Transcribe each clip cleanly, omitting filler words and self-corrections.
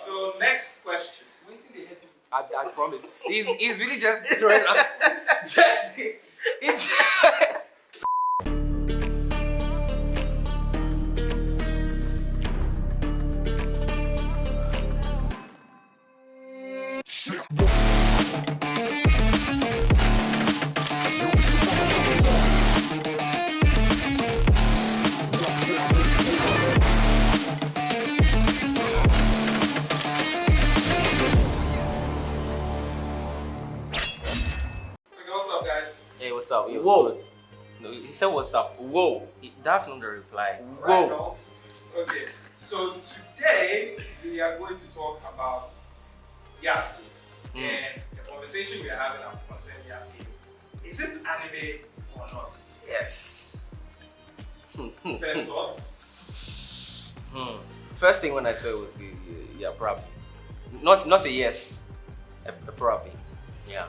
So next question. I promise. He's really just throwing us. It's what's up? Yo, Whoa. No, he said what's up. Whoa. That's not the reply. Right now. Okay. So today we are going to talk about Yasuke. And the conversation we are having concerning Yasuke is it anime or not? Yes. First thoughts? First thing when I saw it was yeah, probably. Not a yes. A probably. Yeah.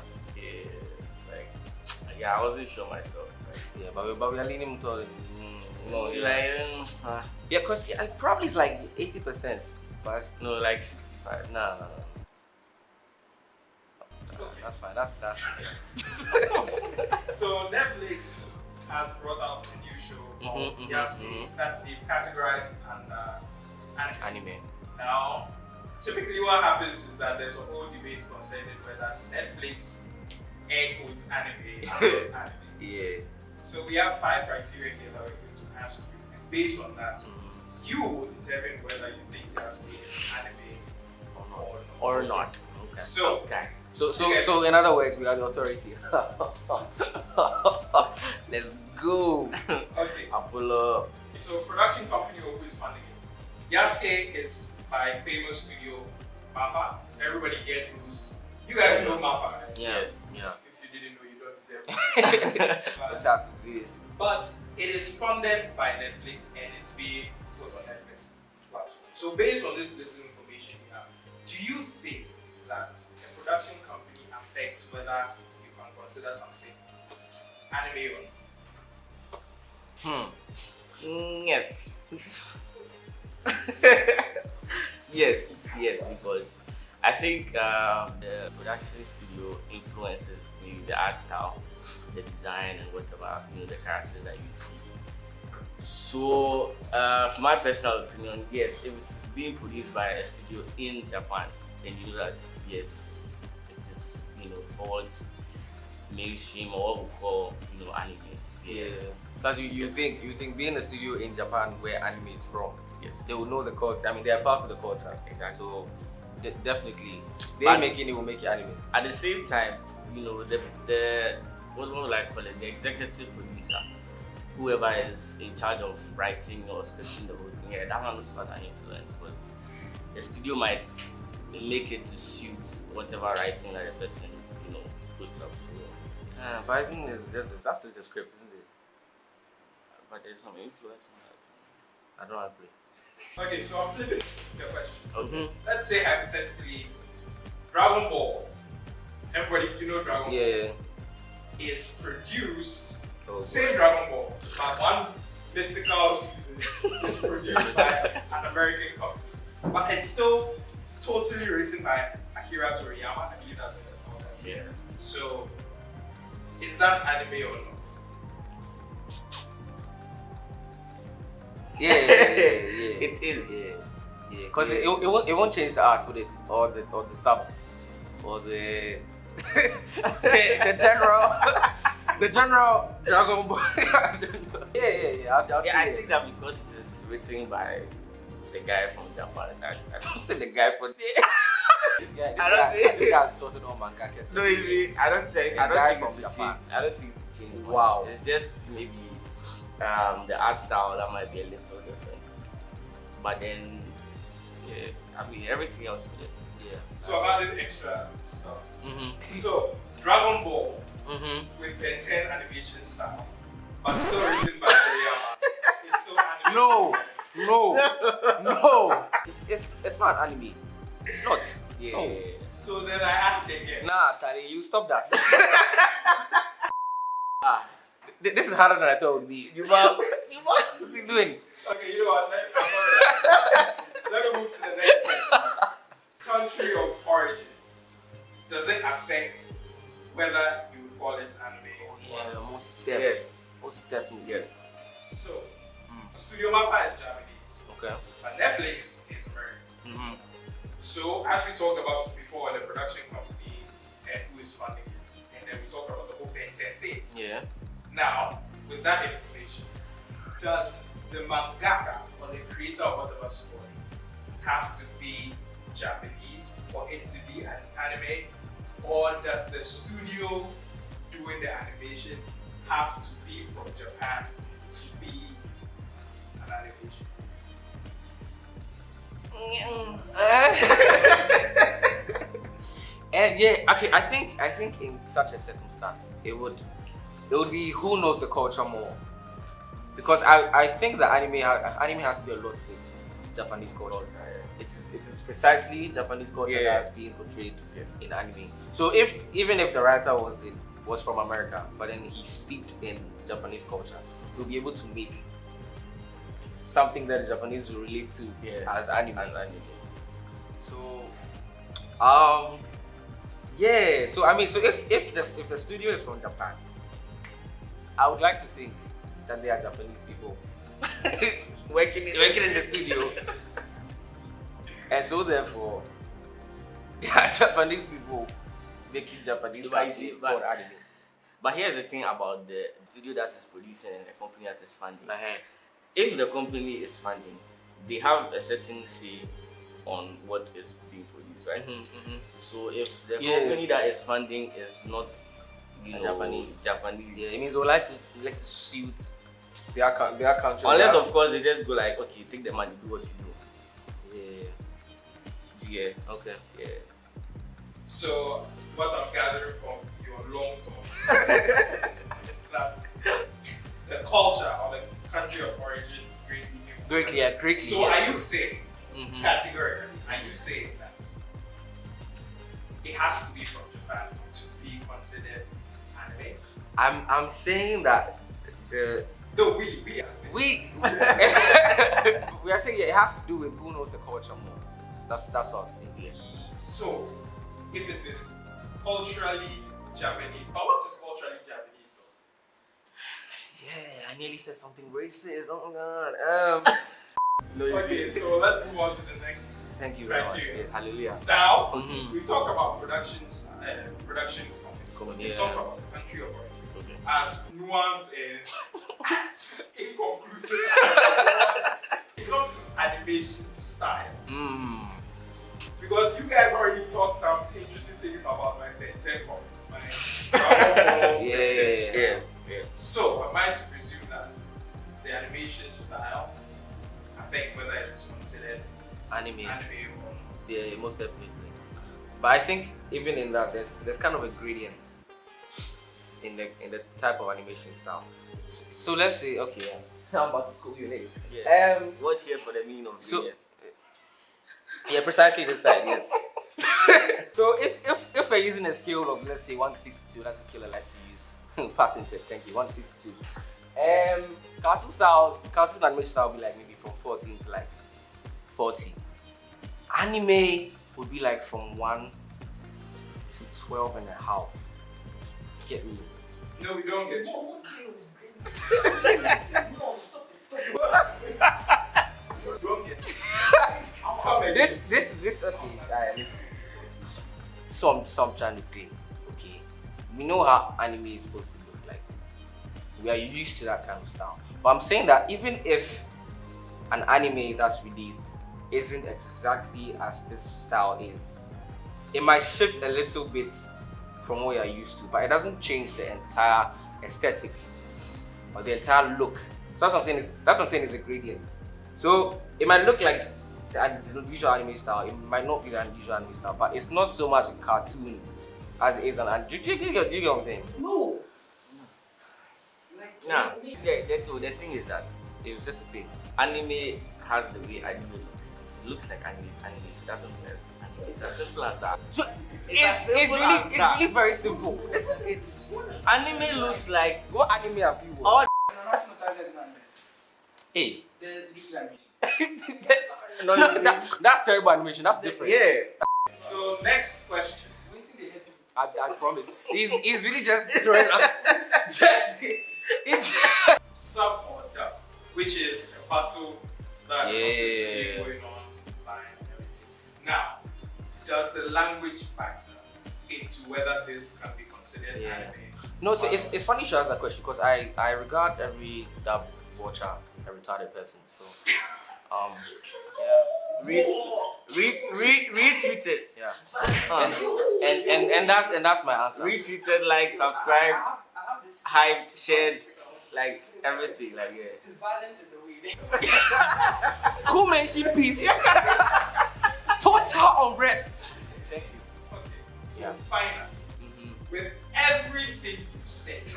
Yeah, I wasn't sure myself. Yeah, but we are leaning toward no, yeah. Yeah, because probably it's like 80%. But No, like 65. No. That's fine. That's So Netflix has brought out a new show called Yasuke that they've categorized under anime. Now, typically what happens is that there's a whole debate concerning whether Netflix air quotes anime and not anime. Yeah. So we have 5 criteria here that we're going to ask you. And based on that, you will determine whether you think Yasuke is anime or not. Okay. So in other words, we are the authority. Let's go. Okay. I'll pull up. So production company or who is funding it? Yasuke is by famous studio Mappa. Everybody here knows. You guys know Mappa, right? Yeah. If you didn't know, you don't deserve it. AfroTaku. But it is funded by Netflix and it's being put on Netflix platform. So based on this little information you have, do you think that a production company affects whether you can consider something anime or not? Yes. yes, because I think the production studio influences maybe the art style, the design, and whatever, the characters that you see. So, from my personal opinion, yes, if it's being produced by a studio in Japan, then you know that yes, it is towards mainstream or what we call anime. Yeah. Because you think being a studio in Japan where anime is from, yes, they will know the culture. I mean, they are part of the culture. Exactly. So definitely, they're making it will make it anime. At the same time, the what would I call it? The executive producer, whoever is in charge of writing or scripting the whole thing, yeah, that one also has an influence because the studio might make it to suit whatever writing that the person puts up. So, But I think that's still the script, isn't it? but there's some influence on that. I don't agree. Okay, so I'm flipping the question. Okay. Let's say hypothetically, Dragon Ball, everybody Dragon Ball, is produced, same Dragon Ball, but one mystical season is produced by an American company. But it's still totally written by Akira Toriyama, I believe that's the name. Yeah. So, is that anime or not? Yeah. It is. Yeah. Because it won't change the art, would it? Or the subs, or the the general Dragon Ball. Yeah. I think that because it is written by the guy from Japan, I don't say the guy from this guy sorted on manga. No, you see, I don't think it will change. I don't think it will change much. Wow. It's just maybe the art style that might be a little different. But then, I mean, everything else will just So I'm adding extra stuff. So Dragon Ball with Ben 10 animation style, but still written by Toriyama. It's still anime. No. It's not anime. It's not. Yeah. No. So then I ask again. Nah, Charlie, you stop that. This is harder than I thought it would be. What's he doing? Okay, you know what? Let me move to the next question. country of origin, does it affect whether you would call it anime? Yeah, most definitely. Yes. Most definitely. Yes. So, Studio Mappa is Japanese, Okay. but Netflix is American. So, as we talked about before, the production company and who is funding it, and then we talked about the whole Ben 10 thing. Yeah. Now, with that information, does the mangaka or the creator of whatever story have to be Japanese for it to be an anime? Or does the studio doing the animation have to be from Japan to be an animation? Yeah, okay, I think in such a circumstance it would be who knows the culture more. Because I think that anime has to be a lot with Japanese culture. It is precisely Japanese culture that's being portrayed in anime. So even if the writer was from America, but then he's steeped in Japanese culture, he'll be able to make something that the Japanese will relate to as anime. So yeah. So I mean, so if the studio is from Japan, I would like to think that they are Japanese people working in the studio. And so therefore, there are Japanese people making Japanese cartoons called anime. But here's the thing about the studio that is producing and the company that is funding. If the company is funding, they have a certain say on what is being produced, right? So if the company that is funding is not, Japanese, yeah, it means they would like to suit their country. Unless of course they just go like, okay, take the money, do what you do. Yeah. Okay. Yeah. So what I'm gathering from your long talk that the culture or the country of origin greatly influences. So are you saying categorically? Are you saying that it has to be from Japan to be considered anime? I'm saying that we are saying we are saying it has to do with who knows the culture more. That's what I'm saying. Yeah. So, if it is culturally Japanese, but what is culturally Japanese though? Yeah, I nearly said something racist. Oh my god. Okay, so let's move on to the next. Thank you very much. Yes. Hallelujah. Now, we talk about production company. We talk about the country of origin as nuanced and inconclusive. It comes to animation style. Because you guys already talked some interesting things about my Ben 10 comments, yeah. So, am I to presume that the animation style affects whether it is considered anime or not? Yeah, most definitely. But I think even in that, there's kind of a gradient in the type of animation style. So let's say, okay, I'm about to school you later. Yeah. What's here for the meaning of gradient? Yeah, precisely this side, yes. So if we're using a scale of, let's say, 1 to 62, that's the scale I like to use. Patented, thank you, 1 to 62. Cartoon animation style would be like maybe from 14 to like 40. Anime would be like from 1 to 12 and a half. Get me? No, we don't get you. No, stop it. Don't get it. This okay, listen. So I'm trying to say, okay, we know how anime is supposed to look like. We are used to that kind of style. But I'm saying that even if an anime that's released isn't exactly as this style is, it might shift a little bit from what you're used to, but it doesn't change the entire aesthetic or the entire look. So that's what I'm saying is a gradient. So it might look like the usual anime style, it might not be the unusual anime style, but it's not so much a cartoon as it is an anime. Do you get what I'm saying? No! Nah, the thing is that it was just a thing. Anime has the way anime looks. It looks like anime is anime. It doesn't work. It's as simple as that. So it's really very simple. It's anime looks like what anime have you watched? All Hey. This is animation. That's terrible animation. That's different. Yeah. So next question. I promise. He's really just throwing us. Sub-order, which is a battle that's consistently going on line and everything. Now, does the language factor into whether this can be considered anime? No, so it's funny you ask that question because I regard every dub watcher a retarded person. So Retweeted. Yeah. And that's my answer. Retweeted, like, subscribed, hyped, shared, like everything. Like There's violence in the way. Cool mention peace. Total unrest. Thank you. Okay. So final. With everything you've said,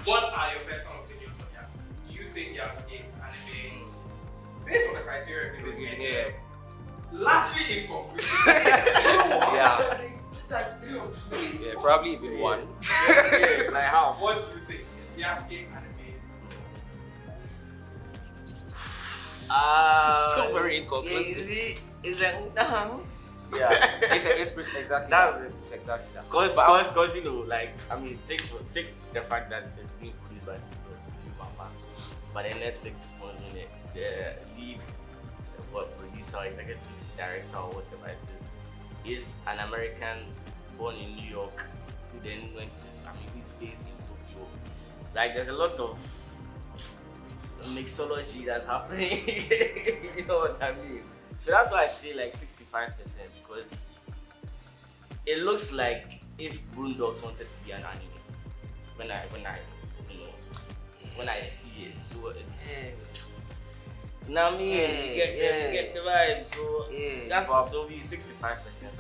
what are your personal opinions on Yasuke? Do you think Yasuke is anime? Based on the criteria given, largely inconclusive. Yeah, probably even one. like how? What do you think? Is Yasuke anime? Still very inconclusive. Is it? Yeah, it's exactly That's that. it. It's exactly that. Cause you know, like, I mean, take the fact that it's being produced by Studio Mama, but then Netflix is sponsoring it. The lead, producer, executive director, or whatever it is an American born in New York, who then went. He's based in Tokyo. Like, there's a lot of mixology that's happening. You know what I mean? So that's why I say like 65%, because it looks like if Boondocks wanted to be an anime when I see it. So it's you know what I mean? You get the vibe. So that's so be 65%.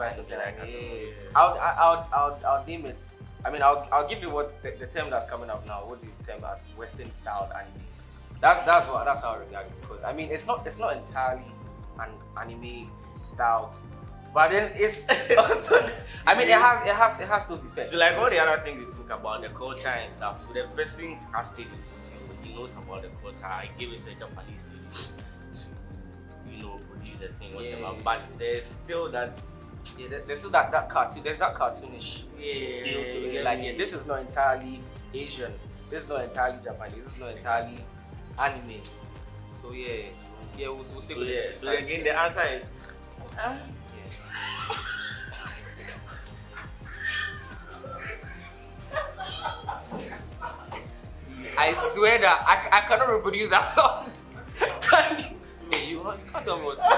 I'll name it. I mean, I'll give you what the term that's coming up now. What do you term as Western styled anime? That's how I regard it, because I mean it's not entirely an anime style, but then it's also, I mean it has those effects. So like all the other things we talk about, the culture and stuff, so the person has stayed into it, he knows about the culture. I gave it to a Japanese studio to produce the thing, whatever. But there's still that there's still that cartoon, there's that cartoonish feel to it. Like this is not entirely Asian, this is not entirely Japanese, this is not entirely anime. So we'll stick with this. So again, the answer is I swear that I cannot reproduce that song. Hey, you can't tell me what to do.